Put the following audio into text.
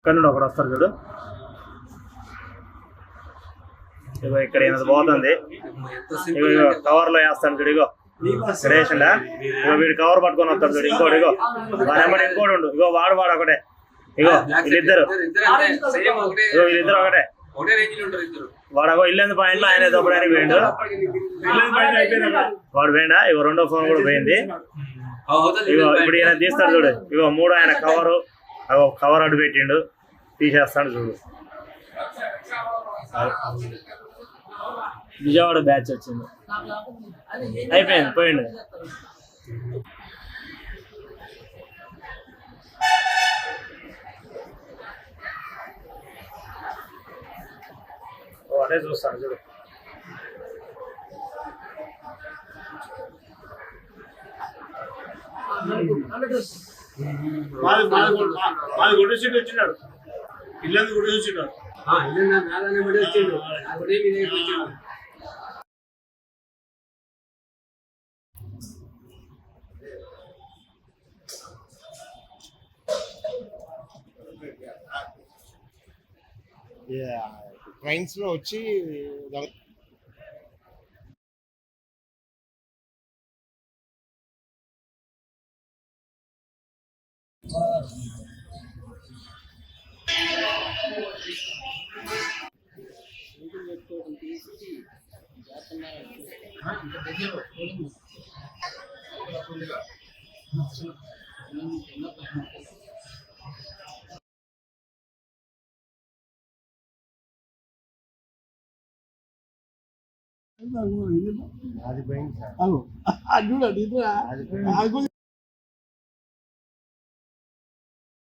కన్నుడు ఒకడు వస్తారు చూడు. ఇగో ఇక్కడ ఈయనది పోతుంది. ఇగో ఇగో కవర్ లో వేస్తాను చూడు. ఇగో వేసిండా. ఇగో వీడు కవర్ పట్టుకొని వస్తాడు చూడు. ఇంకోటి ఇగో వాడెమ్మడి ఇంకోటి ఉండు. ఇగో వాడు ఒకటే. ఇగో వీళ్ళిద్దరు ఒకటే. వాడు ఇల్లు పాయింట్లో ఆయన దొప్పడానికి పోయిండు. వాడు పోయిండా. ఇగో రెండో ఫోన్ కూడా పోయింది. ఇగో ఇప్పుడు ఈయన తీస్తాడు చూడు. ఇగో మూడు ఆయన కవర్ అడ్డు పెట్టిండు. తీసేస్తాడు చూడు. విజయవాడ బ్యాచ్ వచ్చింది. అయిపోయింది, పోయిండు. అదే చూస్తాను చూడు. గుడ్డు సీట్ వచ్చినాడు. ఇల్లంది గుడ్డు చూసినాడు. ట్రైన్స్ లో వచ్చి అది పోయింది సార్. చూడండి